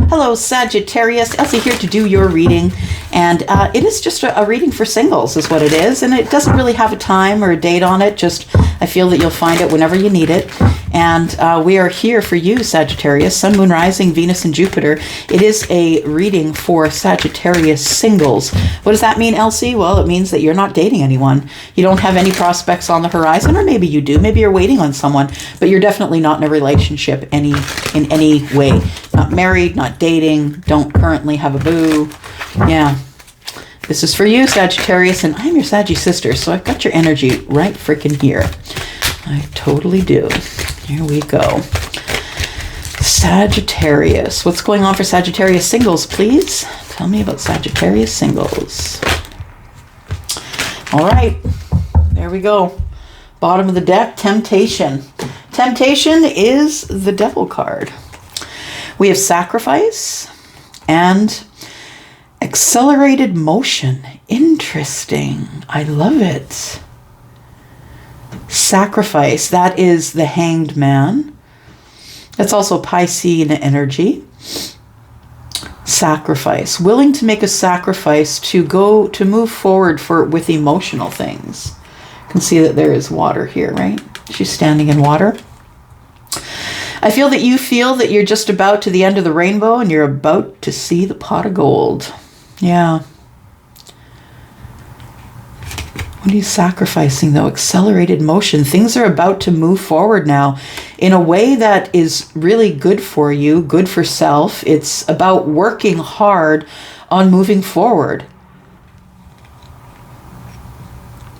Hello, Sagittarius. Elsie here to do your reading. And it is just a reading for singles is what it is. And it doesn't really have a time or a date on it. Just I feel that you'll find it whenever you need it. And we are here for you, Sagittarius, Sun, Moon, Rising, Venus, and Jupiter. It is a reading for Sagittarius singles. What does that mean, Elsie? Well, it means that you're not dating anyone. You don't have any prospects on the horizon, or maybe you do. Maybe you're waiting on someone, but you're definitely not in a relationship in any way. Not married, not dating, don't currently have a boo. Yeah. This is for you, Sagittarius, and I'm your Saggy sister, so I've got your energy right freaking here. I totally do. Here we go. Sagittarius. What's going on for Sagittarius singles, please? Tell me about Sagittarius singles. All right. There we go. Bottom of the deck, Temptation. Temptation is the Devil card. We have Sacrifice and Accelerated Motion. Interesting. I love it. Sacrifice. That is the Hanged Man. That's also Piscean energy. Sacrifice. Willing to make a sacrifice to move forward with emotional things. You can see that there is water here, right? She's standing in water. I feel that you feel that you're just about to the end of the rainbow and you're about to see the pot of gold. Yeah. What are you sacrificing, though? Accelerated motion. Things are about to move forward now in a way that is really good for you, good for self. It's about working hard on moving forward.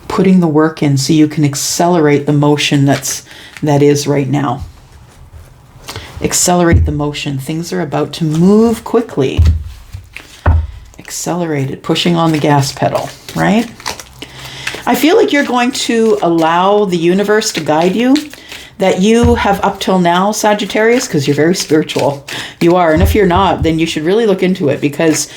Putting the work in so you can accelerate the motion that is right now. Accelerate the motion. Things are about to move quickly. Accelerated, pushing on the gas pedal, right? I feel like you're going to allow the universe to guide you, that you have up till now, Sagittarius, because you're very spiritual. You are. And if you're not, then you should really look into it because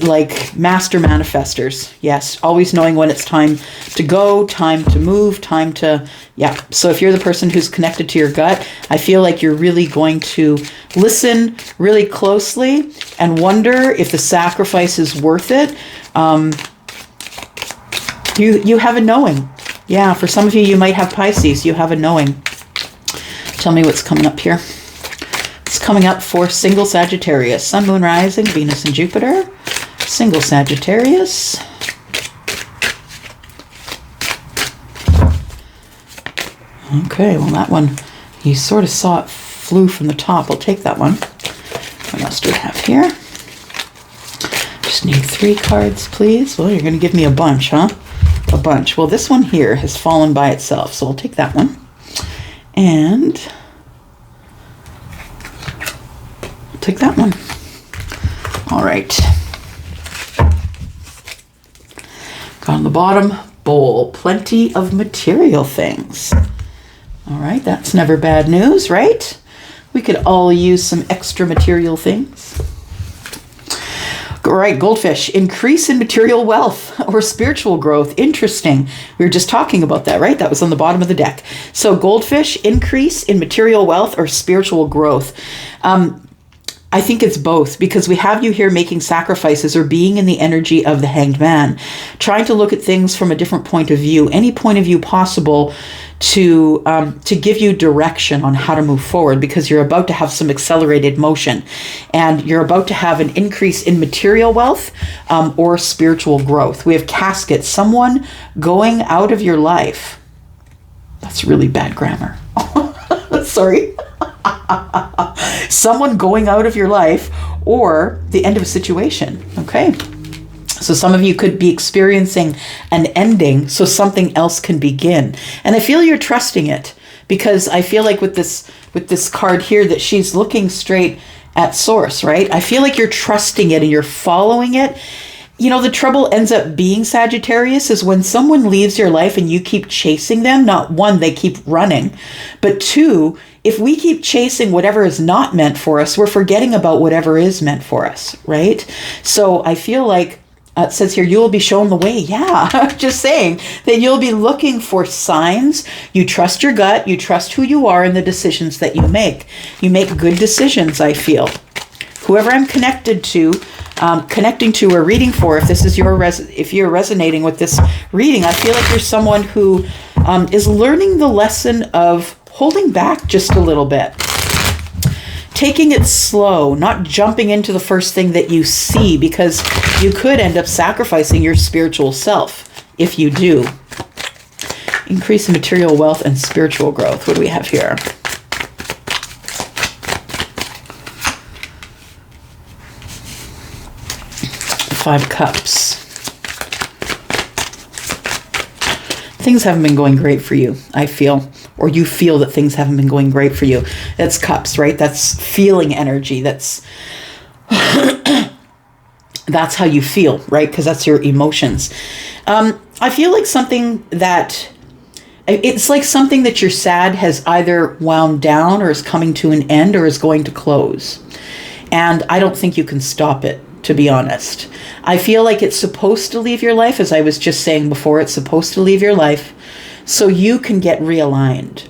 like master manifestors. Yes. Always knowing when it's time to go, time to move, time to, yeah. So if you're the person who's connected to your gut, I feel like you're really going to listen really closely and wonder if the sacrifice is worth it. You have a knowing. Yeah, for some of you, you might have Pisces. You have a knowing. Tell me what's coming up here. It's coming up for single Sagittarius. Sun, Moon, Rising, Venus, and Jupiter. Single Sagittarius. Okay, well that one, you sort of saw it flew from the top. I'll take that one. What else do we have here? Just need 3 cards, please. Well, you're going to give me a bunch, huh? A bunch. Well, this one here has fallen by itself, so I'll take that one. And I'll take that one. All right. Got on the bottom, bowl. Plenty of material things. All right, that's never bad news, right? We could all use some extra material things. All right, goldfish, increase in material wealth or spiritual growth. Interesting. We were just talking about that, right? That was on the bottom of the deck. So goldfish, increase in material wealth or spiritual growth. I think it's both because we have you here making sacrifices or being in the energy of the Hanged Man, trying to look at things from a different point of view, any point of view possible to give you direction on how to move forward because you're about to have some accelerated motion and you're about to have an increase in material wealth or spiritual growth. We have casket, someone going out of your life. That's really bad grammar. Sorry. Someone going out of your life or the end of a situation. Okay. So some of you could be experiencing an ending so something else can begin. And I feel you're trusting it because I feel like with this card here that she's looking straight at source, right? I feel like you're trusting it and you're following it. You know, the trouble ends up being, Sagittarius, is when someone leaves your life and you keep chasing them. Not one, they keep running, but 2, if we keep chasing whatever is not meant for us, we're forgetting about whatever is meant for us, right? So I feel like it says here, you will be shown the way. Yeah, just saying that you'll be looking for signs. You trust your gut. You trust who you are and the decisions that you make. You make good decisions, I feel. whoever I'm connected to, connecting to or reading for, if this is if you're resonating with this reading, I feel like you're someone who is learning the lesson of holding back just a little bit. Taking it slow, not jumping into the first thing that you see, because you could end up sacrificing your spiritual self if you do. Increase in material wealth and spiritual growth. What do we have here? Five of Cups. Things haven't been going great for you, I feel. Or you feel that things haven't been going great for you. That's Cups, right? That's feeling energy. That's that's how you feel, right? Because that's your emotions. I feel like it's like something that you're sad has either wound down or is coming to an end or is going to close. And I don't think you can stop it, to be honest. I feel like it's supposed to leave your life, as I was just saying before, it's supposed to leave your life so you can get realigned.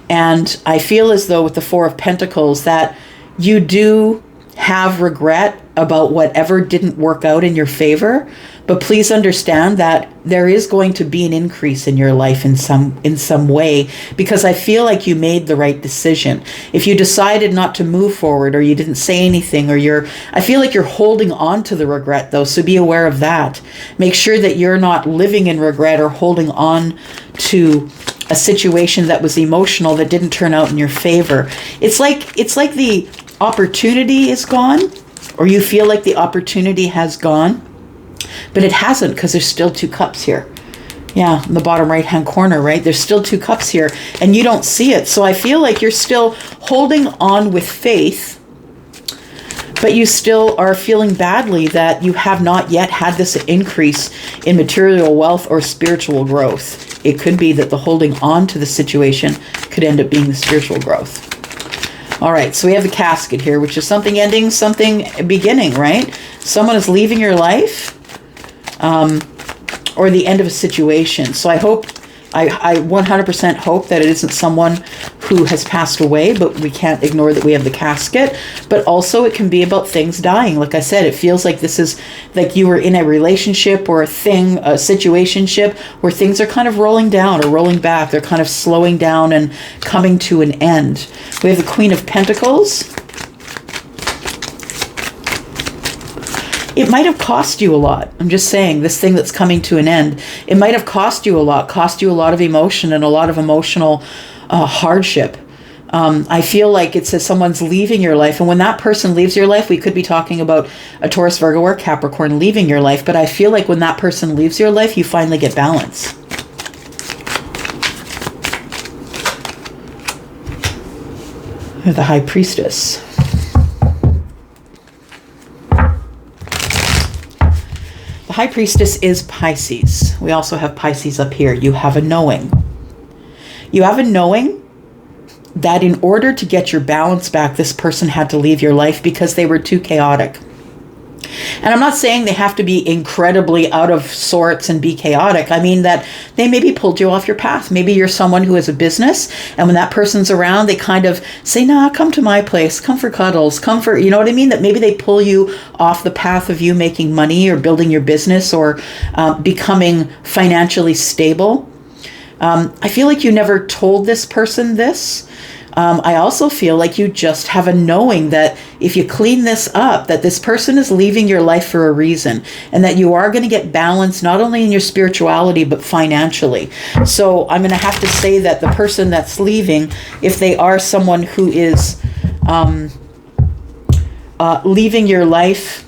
And I feel as though with the Four of Pentacles that you do have regret about whatever didn't work out in your favor, but please understand that there is going to be an increase in your life in some way, because I feel like you made the right decision. If you decided not to move forward, or you didn't say anything, or I feel like you're holding on to the regret though, so be aware of that. Make sure that you're not living in regret or holding on to a situation that was emotional that didn't turn out in your favor. It's like the opportunity is gone, or you feel like the opportunity has gone, but it hasn't, because there's still two cups here. Yeah, in the bottom right hand corner, right? There's still two cups here and you don't see it. So I feel like you're still holding on with faith, but you still are feeling badly that you have not yet had this increase in material wealth or spiritual growth. It could be that the holding on to the situation could end up being the spiritual growth. All right, so we have the casket here, which is something ending, something beginning, right? Someone is leaving your life, or the end of a situation. So I 100% hope that it isn't someone who has passed away, but we can't ignore that we have the casket. But also it can be about things dying. Like I said, it feels like this is like you were in a relationship or a situationship where things are kind of rolling down or rolling back. They're kind of slowing down and coming to an end. We have the Queen of Pentacles. It might have cost you a lot. I'm just saying, this thing that's coming to an end, it might have cost you a lot of emotion and a lot of emotional hardship. I feel like it says someone's leaving your life. And when that person leaves your life, we could be talking about a Taurus, Virgo, or Capricorn leaving your life. But I feel like when that person leaves your life, you finally get balance. The High Priestess. The High Priestess is Pisces. We also have Pisces up here. You have a knowing. You have a knowing that in order to get your balance back, this person had to leave your life because they were too chaotic. And I'm not saying they have to be incredibly out of sorts and be chaotic. I mean that they maybe pulled you off your path. Maybe you're someone who has a business, and when that person's around, they kind of say, nah, come to my place, come for cuddles, come for, you know what I mean? That maybe they pull you off the path of you making money or building your business or becoming financially stable. I feel like you never told this person this. I also feel like you just have a knowing that if you clean this up, that this person is leaving your life for a reason, and that you are going to get balance not only in your spirituality but financially. So I'm going to have to say that the person that's leaving, if they are someone who is leaving your life,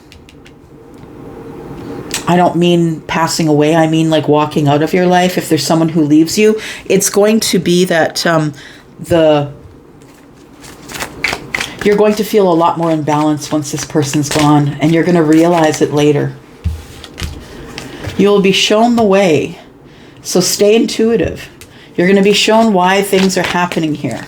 I don't mean passing away, I mean like walking out of your life. If there's someone who leaves you, it's going to be that you're going to feel a lot more imbalanced once this person's gone, and you're going to realize it later. You'll be shown the way, so stay intuitive. You're going to be shown why things are happening here,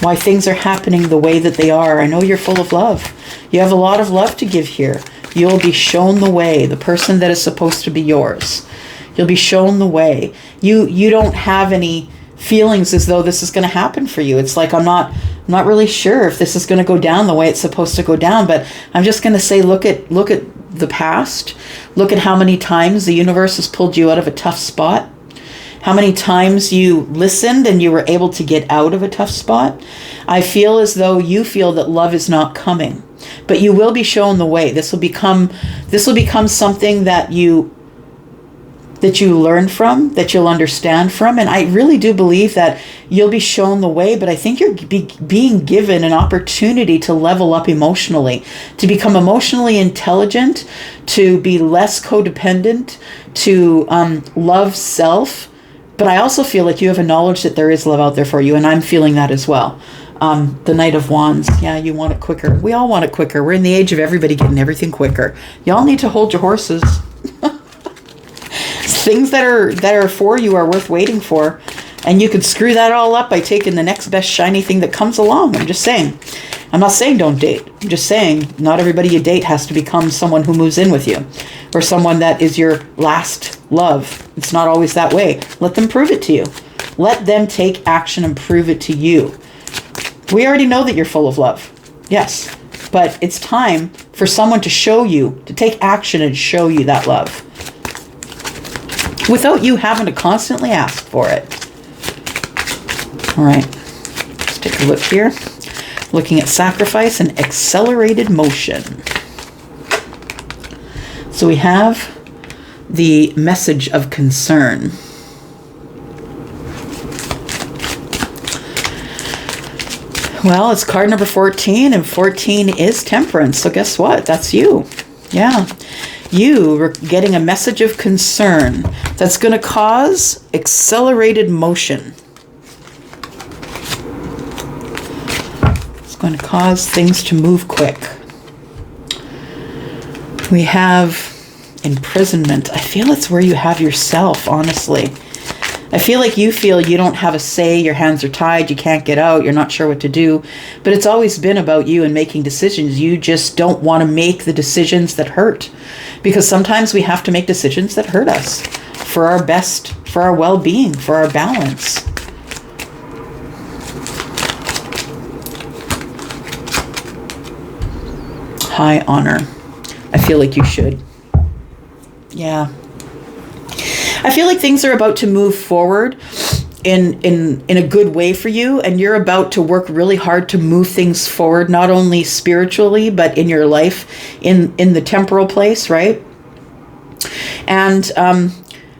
why things are happening the way that they are. I know you're full of love. You have a lot of love to give here. You'll be shown the way, the person that is supposed to be yours. You'll be shown the way. You don't have any feelings as though this is going to happen for you. It's like I'm not really sure if this is going to go down the way it's supposed to go down, but I'm just going to say look at the past. Look at how many times the universe has pulled you out of a tough spot. How many times you listened and you were able to get out of a tough spot. I feel as though you feel that love is not coming, but you will be shown the way. This will become something that you learn from, that you'll understand from. And I really do believe that you'll be shown the way, but I think you're being given an opportunity to level up emotionally, to become emotionally intelligent, to be less codependent, to love self. But I also feel like you have a knowledge that there is love out there for you, and I'm feeling that as well. The Knight of Wands. Yeah, you want it quicker. We all want it quicker. We're in the age of everybody getting everything quicker. Y'all need to hold your horses. Things that are for you are worth waiting for. And you could screw that all up by taking the next best shiny thing that comes along. I'm just saying. I'm not saying don't date. I'm just saying not everybody you date has to become someone who moves in with you, or someone that is your last love. It's not always that way. Let them prove it to you. Let them take action and prove it to you. We already know that you're full of love. Yes. But it's time for someone to show you, to take action and show you that love, without you having to constantly ask for it. All right, let's take a look here. Looking at sacrifice and accelerated motion. So we have the message of concern. Well, it's card number 14, and 14 is temperance. So guess what? That's you. Yeah. You are getting a message of concern that's going to cause accelerated motion. It's going to cause things to move quick. We have imprisonment. I feel it's where you have yourself, honestly. I feel like you feel you don't have a say, your hands are tied, you can't get out, you're not sure what to do. But it's always been about you and making decisions. You just don't want to make the decisions that hurt. Because sometimes we have to make decisions that hurt us for our best, for our well-being, for our balance. High honor. I feel like you should. Yeah. I feel like things are about to move forward in a good way for you, and you're about to work really hard to move things forward, not only spiritually, but in your life, in the temporal place, right? And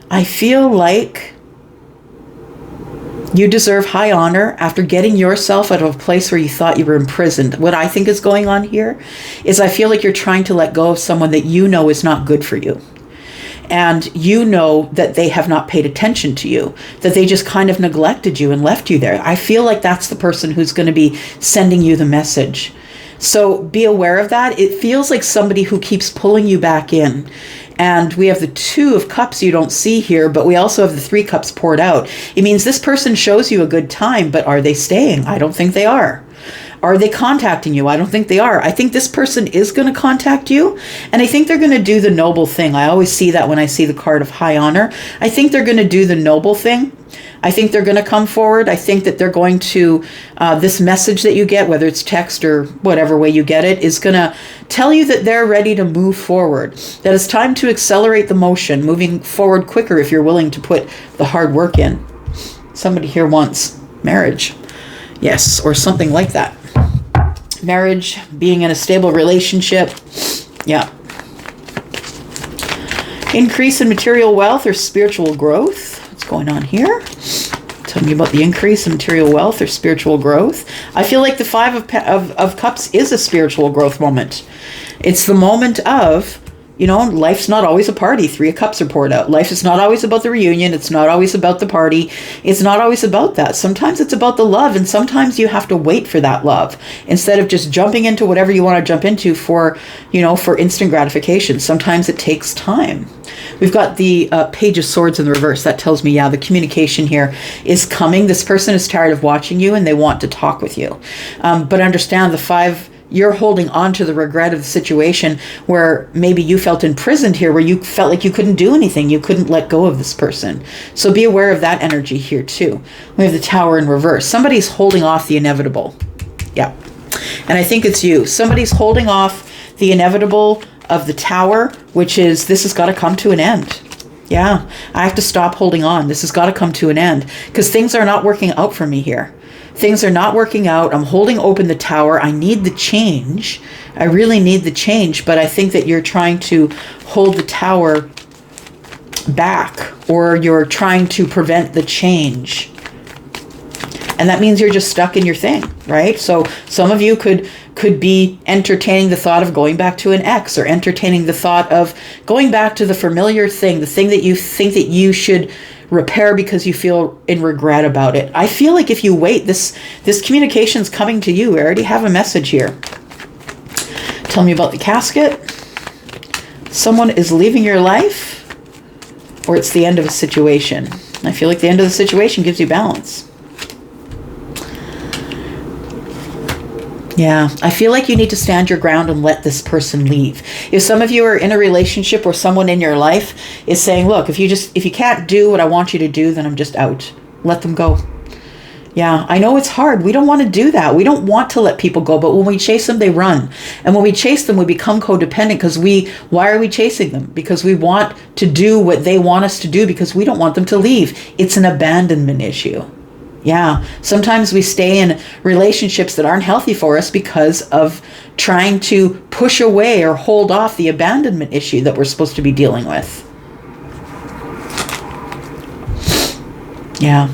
I feel like you deserve high honor after getting yourself out of a place where you thought you were imprisoned. What I think is going on here is I feel like you're trying to let go of someone that you know is not good for you. And you know that they have not paid attention to you, that they just kind of neglected you and left you there. I feel like that's the person who's going to be sending you the message. So be aware of that. It feels like somebody who keeps pulling you back in. And we have the 2 of cups you don't see here, but we also have the 3 cups poured out. It means this person shows you a good time, but are they staying? I don't think they are. Are they contacting you? I don't think they are. I think this person is going to contact you, and I think they're going to do the noble thing. I always see that when I see the card of high honor. I think they're going to do the noble thing. I think they're going to come forward. I think that they're going to, this message that you get, whether it's text or whatever way you get it, is going to tell you that they're ready to move forward, that it's time to accelerate the motion, moving forward quicker if you're willing to put the hard work in. Somebody here wants marriage. Yes, or something like that. Marriage, being in a stable relationship. Yeah. Increase in material wealth or spiritual growth. What's going on here? Tell me about the increase in material wealth or spiritual growth. I feel like the 5 of Cups is a spiritual growth moment. It's the moment of, you know, life's not always a party. 3 of Cups are poured out. Life is not always about the reunion. It's not always about the party. It's not always about that. Sometimes it's about the love, and sometimes you have to wait for that love instead of just jumping into whatever you want to jump into for, you know, for instant gratification. Sometimes it takes time. We've got the Page of Swords in the reverse. That tells me, yeah, the communication here is coming. This person is tired of watching you and they want to talk with you. But understand the 5 you're holding on to the regret of the situation where maybe you felt imprisoned here, where you felt like you couldn't do anything. You couldn't let go of this person. So be aware of that energy here too. We have the Tower in reverse. Somebody's holding off the inevitable. Yeah. And I think it's you. Somebody's holding off the inevitable of the Tower, which is, this has got to come to an end. Yeah. I have to stop holding on. This has got to come to an end because things are not working out for me here. Things are not working out. I'm holding open the Tower. I need the change. I really need the change, but I think that you're trying to hold the Tower back, or you're trying to prevent the change. And that means you're just stuck in your thing, right? So some of you could be entertaining the thought of going back to an ex, or entertaining the thought of going back to the familiar thing, the thing that you think that you should repair because you feel in regret about it. I feel like if you wait, this communication's coming to you. We already have a message here. Tell me about the casket. Someone is leaving your life, or it's the end of a situation. I feel like the end of the situation gives you balance. Yeah, I feel like you need to stand your ground and let this person leave. If some of you are in a relationship where someone in your life is saying, look, if you can't do what I want you to do, then I'm just out. Let them go. Yeah, I know it's hard. We don't want to do that. We don't want to let people go, but when we chase them, they run. And when we chase them, we become codependent because why are we chasing them? Because we want to do what they want us to do because we don't want them to leave. It's an abandonment issue. Yeah, sometimes we stay in relationships that aren't healthy for us because of trying to push away or hold off the abandonment issue that we're supposed to be dealing with. Yeah.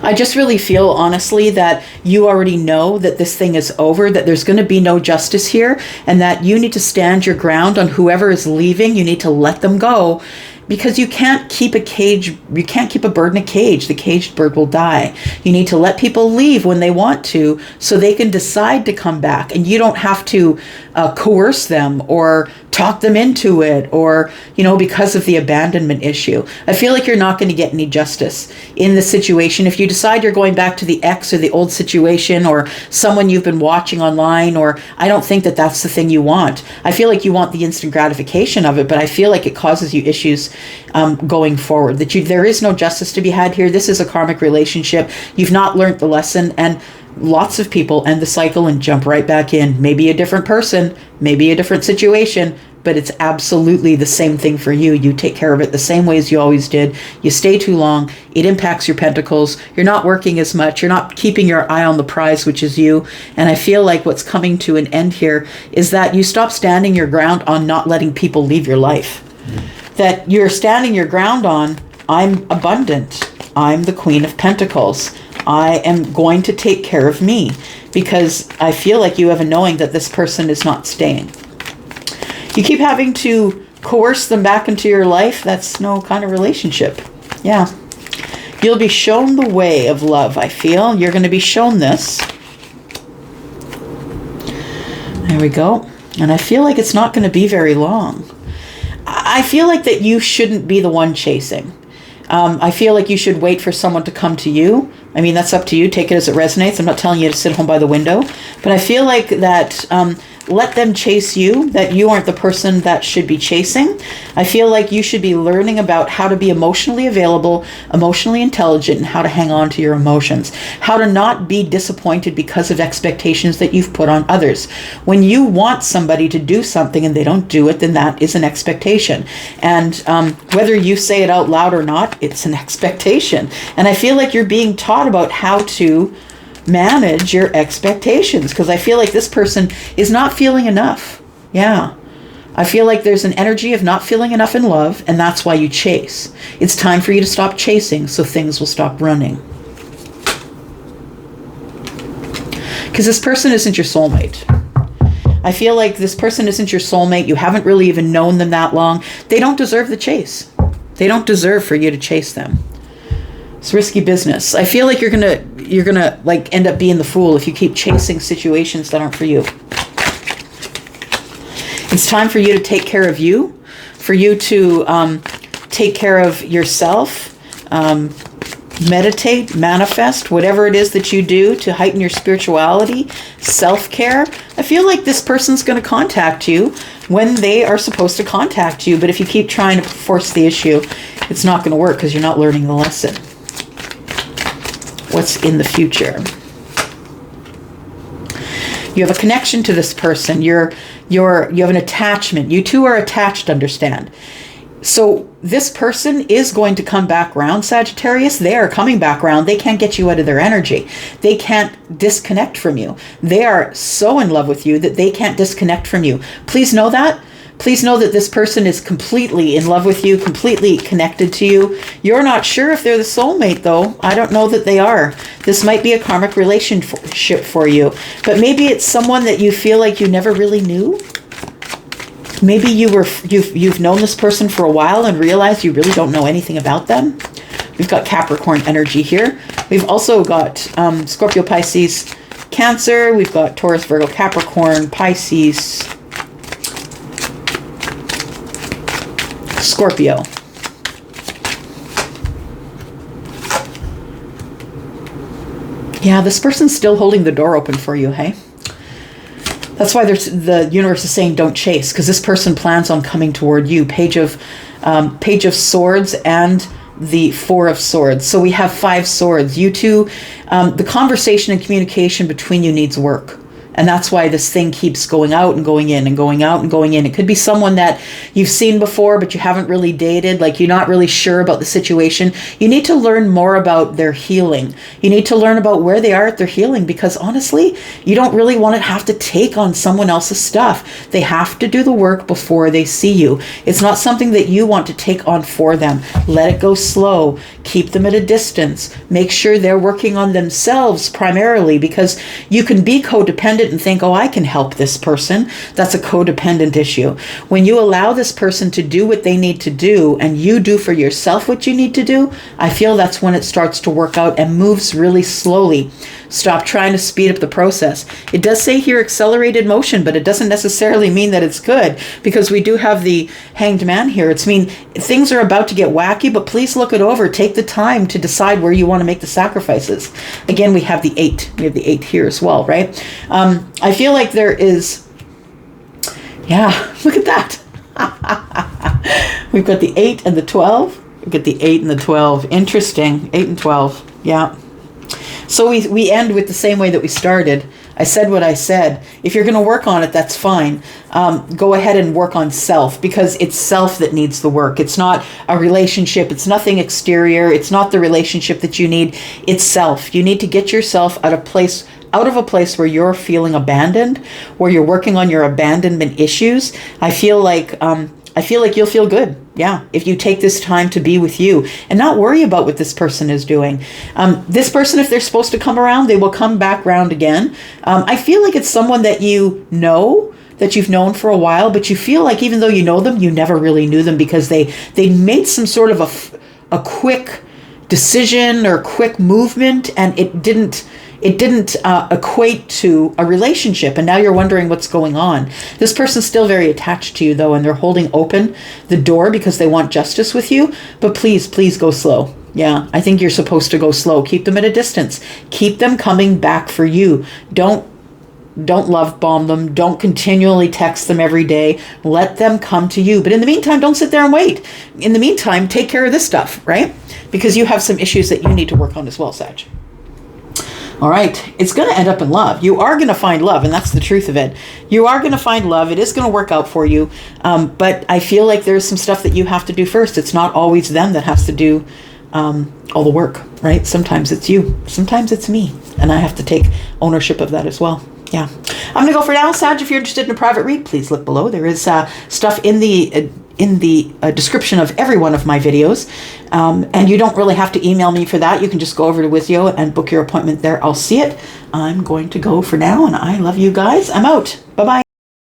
I just really feel, honestly, that you already know that this thing is over, that there's going to be no justice here, and that you need to stand your ground on whoever is leaving. You need to let them go. Because you can't keep a bird in a cage. The caged bird will die. You need to let people leave when they want to so they can decide to come back. And you don't have to coerce them or talk them into it, or, because of the abandonment issue. I feel like you're not going to get any justice in the situation. If you decide you're going back to the ex or the old situation or someone you've been watching online, or I don't think that that's the thing you want. I feel like you want the instant gratification of it, but I feel like it causes you issues going forward, that there is no justice to be had here. This is a karmic relationship. You've not learned the lesson, and lots of people end the cycle and jump right back in. Maybe a different person, maybe a different situation, but it's absolutely the same thing for you. You take care of it the same way as you always did. You stay too long. It impacts your pentacles. You're not working as much. You're not keeping your eye on the prize, which is you. And I feel like what's coming to an end here is that you stop standing your ground on not letting people leave your life. That you're standing your ground on, I'm abundant. I'm the Queen of Pentacles. I am going to take care of me, because I feel like you have a knowing that this person is not staying. You keep having to coerce them back into your life. That's no kind of relationship. Yeah. You'll be shown the way of love, I feel. You're going to be shown this. There we go. And I feel like it's not going to be very long. I feel like that you shouldn't be the one chasing. I feel like you should wait for someone to come to you. I mean, that's up to you. Take it as it resonates. I'm not telling you to sit home by the window. But I feel like that let them chase you, that you aren't the person that should be chasing. I feel like you should be learning about how to be emotionally available, emotionally intelligent, and how to hang on to your emotions. How to not be disappointed because of expectations that you've put on others. When you want somebody to do something and they don't do it, then that is an expectation. And whether you say it out loud or not, it's an expectation. And I feel like you're being taught about how to manage your expectations, because I feel like this person is not feeling enough. Yeah. I feel like there's an energy of not feeling enough in love, and that's why you chase. It's time for you to stop chasing so things will stop running. Because this person isn't your soulmate. I feel like this person isn't your soulmate. You haven't really even known them that long. They don't deserve the chase. They don't deserve for you to chase them. It's risky business. I feel like you're gonna like end up being the fool if you keep chasing situations that aren't for you. It's time for you to take care of you, for you to take care of yourself. meditate, manifest, whatever it is that you do to heighten your spirituality, self-care. I feel like this person's going to contact you when they are supposed to contact you. But if you keep trying to force the issue, it's not going to work because you're not learning the lesson. What's in the future? You have a connection to this person. You have an attachment. You two are attached, understand? So this person is going to come back around, Sagittarius. They are coming back around. They can't get you out of their energy. They can't disconnect from you. They are so in love with you that they can't disconnect from you. Please know that. Please know that this person is completely in love with you, completely connected to you. You're not sure if they're the soulmate, though. I don't know that they are. This might be a karmic relationship for you, but maybe it's someone that you feel like you never really knew. Maybe you've known this person for a while and realized you really don't know anything about them. We've got Capricorn energy here. We've also got Scorpio, Pisces, Cancer. We've got Taurus, Virgo, Capricorn, Pisces, Scorpio. Yeah, this person's still holding the door open for you, hey? That's why the universe is saying don't chase, because this person plans on coming toward you. Page of Swords and the Four of Swords. So we have 5 swords. You two, the conversation and communication between you needs work. And that's why this thing keeps going out and going in and going out and going in. It could be someone that you've seen before, but you haven't really dated. Like you're not really sure about the situation. You need to learn more about their healing. You need to learn about where they are at their healing, because honestly, you don't really want to have to take on someone else's stuff. They have to do the work before they see you. It's not something that you want to take on for them. Let it go slow. Keep them at a distance. Make sure they're working on themselves primarily, because you can be codependent and think, oh, I can help this person. That's a codependent issue. When you allow this person to do what they need to do and you do for yourself what you need to do, I feel that's when it starts to work out and moves really slowly. Stop trying to speed up the process. It does say here accelerated motion, but it doesn't necessarily mean that it's good, because we do have the Hanged Man here. It's mean things are about to get wacky, but please look it over. Take the time to decide where you want to make the sacrifices. Again, we have the 8. We have the 8 here as well, right? I feel like there is, yeah, look at that. We've got the 8 and the 12. We've got the 8 and the 12. Interesting. 8 and 12. Yeah. So we end with the same way that we started. I said what I said. If you're going to work on it, that's fine. Go ahead and work on self, because it's self that needs the work. It's not a relationship. It's nothing exterior. It's not the relationship that you need. It's self. You need to get yourself out of a place where you're feeling abandoned, where you're working on your abandonment issues. I feel like you'll feel good. Yeah, if you take this time to be with you and not worry about what this person is doing. This person, if they're supposed to come around, they will come back round again. I feel like it's someone that you know, that you've known for a while, but you feel like even though you know them, you never really knew them, because they made some sort of a quick decision or quick movement, and it didn't equate to a relationship, and now you're wondering what's going on. This person's still very attached to you, though, and they're holding open the door because they want justice with you. But please go slow. Yeah, I think you're supposed to go slow. Keep them at a distance. Keep them coming back for you. Don't love bomb them. Don't continually text them every day. Let them come to you. But in the meantime, don't sit there and wait. In the meantime, take care of this stuff, right? Because you have some issues that you need to work on as well, Sag. All right, it's going to end up in love. You are going to find love, and that's the truth of it. You are going to find love. It is going to work out for you, but I feel like there's some stuff that you have to do first. It's not always them that has to do all the work, right? Sometimes it's you. Sometimes it's me, and I have to take ownership of that as well. Yeah. I'm going to go for now, Sag. If you're interested in a private read, please look below. There is stuff in the description of every one of my videos. And you don't really have to email me for that. You can just go over to Wizio and book your appointment there. I'll see it. I'm going to go for now, and I love you guys. I'm out. Bye-bye.